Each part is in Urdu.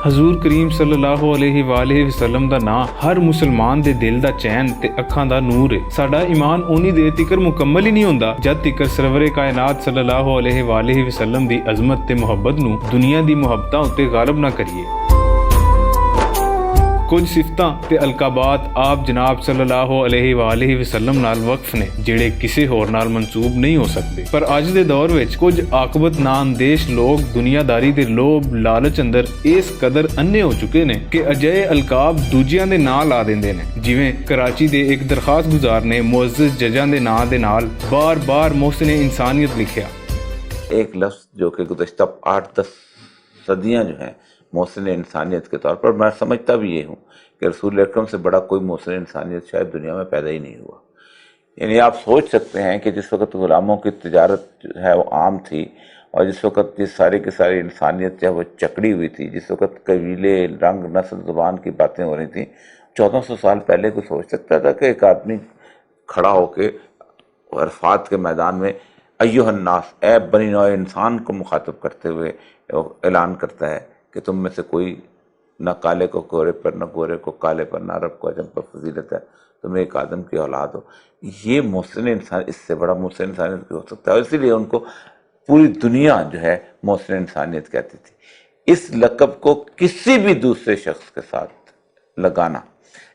حضور کریم صلی اللہ علیہ وآلہ وسلم دا نا ہر مسلمان دے دل دا چین تے اکھاں دا نور ہے۔ ساڈا ایمان اونی دیر تیکر مکمل ہی نہیں ہوندا جد تیکر سرور کائنات صلی اللہ علیہ وآلہ وسلم دی عظمت تے محبت نو دنیا دی محبتاں اتے غالب نہ کریے۔ کچھ صفتاں تے القابات آپ جناب صلی اللہ علیہ وآلہ وسلم نال وقف نے جڑے کسے ہور نال منسوب نہیں ہو سکتے، پر اج دے دور وچ کچھ عاقبت نا اندیش لوگ دنیا داری دے لوب لالچ اندر اس قدر انے ہو چکے نے کہ اجے القاب دوجیاں دے نام لا دیندے نے۔ جویں کراچی دے ایک درخواست گزار نے معزز ججاں دے نام دے نال بار بار محسن انسانیت لکھیا۔ ایک لفظ جو کہ گزشتہ 8-10 صدیاں جو ہیں محسن انسانیت کے طور پر، میں سمجھتا بھی یہ ہوں کہ رسول اکرم سے بڑا کوئی محسن انسانیت شاید دنیا میں پیدا ہی نہیں ہوا۔ یعنی آپ سوچ سکتے ہیں کہ جس وقت غلاموں کی تجارت جو ہے وہ عام تھی، اور جس وقت یہ سارے کی ساری انسانیت جو ہے وہ چکڑی ہوئی تھی، جس وقت قبیلے، رنگ، نسل، زبان کی باتیں ہو رہی تھیں، 1400 سال پہلے کوئی سوچ سکتا تھا کہ ایک آدمی کھڑا ہو کے عرفات کے میدان میں ایھا الناس، اے بنی نوع انسان کو مخاطب کرتے ہوئے اعلان کرتا ہے کہ تم میں سے کوئی نہ کالے کو گورے پر، نہ گورے کو کالے پر، نہ عرب کو عجم پر فضیلت ہے، تم ایک آدم کی اولاد ہو۔ یہ محسن انسان، اس سے بڑا محسن انسانیت کی ہو سکتا ہے، اور اسی لیے ان کو پوری دنیا جو ہے محسن انسانیت کہتی تھی۔ اس لقب کو کسی بھی دوسرے شخص کے ساتھ لگانا،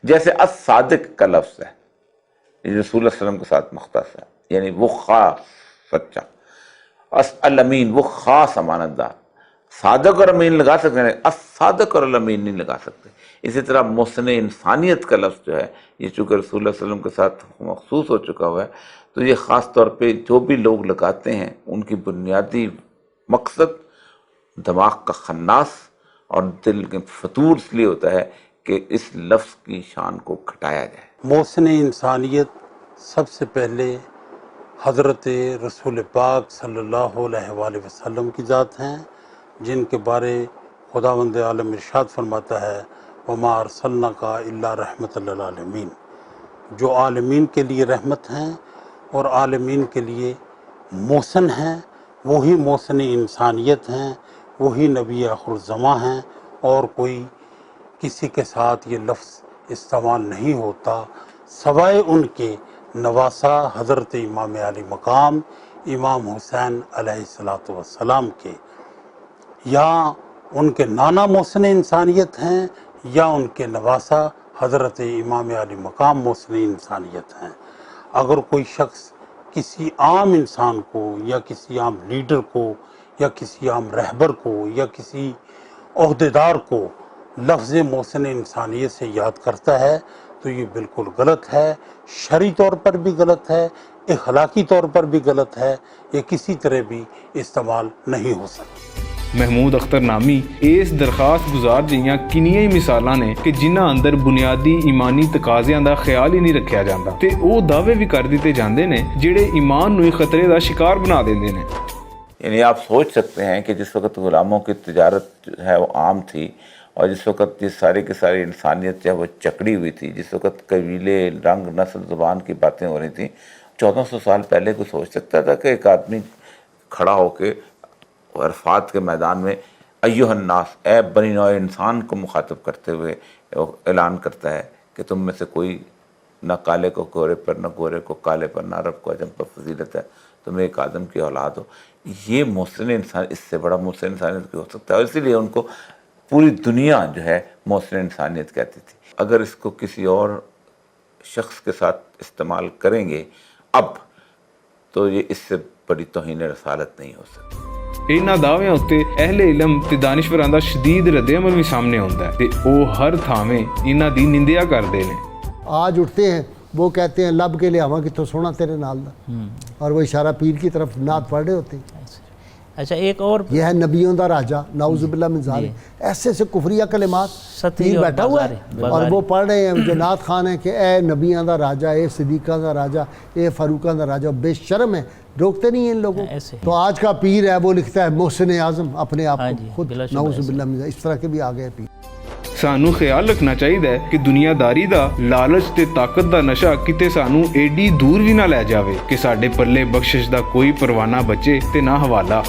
جیسے الصادق کا لفظ ہے، یہ رسول اللہ علیہ وسلم کے ساتھ مختص ہے، یعنی وہ خاص سچا، الامین وہ خاص امانت دار۔ صادق اور امین لگا سکتے ہیں، الصادق اور الامین نہیں لگا سکتے۔ اسی طرح محسن انسانیت کا لفظ جو ہے، یہ چونکہ رسول اللہ علیہ وسلم کے ساتھ مخصوص ہو چکا ہوا ہے، تو یہ خاص طور پہ جو بھی لوگ لگاتے ہیں ان کی بنیادی مقصد دماغ کا خناس اور دل کے فطور اس لیے ہوتا ہے کہ اس لفظ کی شان کو گھٹایا جائے۔ محسن انسانیت سب سے پہلے حضرت رسول پاک صلی اللہ علیہ وآلہ وسلم کی ذات ہیں، جن کے بارے خداوند عالم ارشاد فرماتا ہے وَمَا أَرْسَلْنَاكَ إِلَّا رَحْمَةً لِلْعَالَمِينَ، جو عالمین کے لیے رحمت ہیں اور عالمین کے لیے محسن ہیں، وہی محسن انسانیت ہیں، وہی نبی آخر الزماں ہیں، اور کوئی کسی کے ساتھ یہ لفظ استعمال نہیں ہوتا سوائے ان کے نواسا حضرت امام علی مقام امام حسین علیہ السلام کے، یا ان کے نانا محسن انسانیت ہیں، یا ان کے نواسا حضرت امام علی مقام محسن انسانیت ہیں۔ اگر کوئی شخص کسی عام انسان کو یا کسی عام لیڈر کو یا کسی عام رہبر کو یا کسی عہدیدار کو لفظ محسن انسانیت سے یاد کرتا ہے تو یہ بالکل غلط ہے، شرعی طور پر بھی غلط ہے، اخلاقی طور پر بھی غلط ہے، یہ کسی طرح بھی استعمال نہیں ہو سکتا۔ محمود اختر نامی اس درخواست گزار جیاں کنیاں ہی مثالاں نے کہ جنہاں اندر بنیادی ایمانی تقاضیاں دا خیال ہی نہیں رکھیا جاندا تے او دعوے بھی کر دیتے جاندے نے جڑے ایمان نو خطرے دا شکار بنا دیندے نے۔ یعنی آپ سوچ سکتے ہیں کہ جس وقت غلاموں کی تجارت جو ہے وہ عام تھی، اور جس وقت یہ سارے کی ساری انسانیت جو ہے وہ چکڑی ہوئی تھی، جس وقت قبیلے، رنگ، نسل، زبان کی باتیں ہو رہی تھیں، 1400 سال پہلے کوئی سوچ سکتا تھا کہ ایک آدمی کھڑا ہو کے عرفات کے میدان میں ایھا الناس، اے بنی نوع انسان کو مخاطب کرتے ہوئے اعلان کرتا ہے کہ تم میں سے کوئی نہ کالے کو گورے پر، نہ گورے کو کالے پر، نہ عرب کو عجم پر فضیلت ہے، تم ایک آدم کی اولاد ہو۔ یہ محسن انسان، اس سے بڑا محسن انسانیت کی ہو سکتا ہے، اور اسی لیے ان کو پوری دنیا جو ہے محسن انسانیت کہتی تھی۔ اگر اس کو کسی اور شخص کے ساتھ استعمال کریں گے اب، تو یہ اس سے بڑی توہین رسالت نہیں ہو سکتی۔ انہاں دعویاں اتے اہل علم تے دانشوراں دا شدید رد عمل بھی سامنے آندا ہے تے او ہر تھاویں انہاں دی نندیا کردے نے۔ آج اٹھتے ہیں وہ کہتے ہیں لب کے لیاواں کتوں سونا تیرے نال دا، اور وہ اشارہ پیر کی طرف نعت پڑھ رہے ہوتے ہیں۔ اچھا ایک اور یہ ہے نبیوں دا راجہ، نعوذ باللہ من ذالک، ایسے سے کفریہ کلمات، پیر بیٹھا ہوا ہے اور وہ پڑھ رہے ہیں جو نعت خان ہے کہ اے نبیوں دا راجہ، اے صدیقہ دا راجہ، اے فاروقہ دا راجہ، بے شرم ہے، روکتے نہیں ہیں ان لوگوں۔ تو آج کا پیر ہے وہ لکھتا ہے محسن اعظم اپنے آپ کو خود، نعوذ باللہ من ذالک، اس طرح کے بھی آ گئے پیر۔ سانو خیال رکھنا چاہیے کہ دنیا داری دا لالچ تے طاقت دا نشہ کتے سانو ایڈی دور بھی نہ لے جاوے کہ ساڈے پلے بخشش دا کوئی پروانہ بچے تے نہ حوالہ۔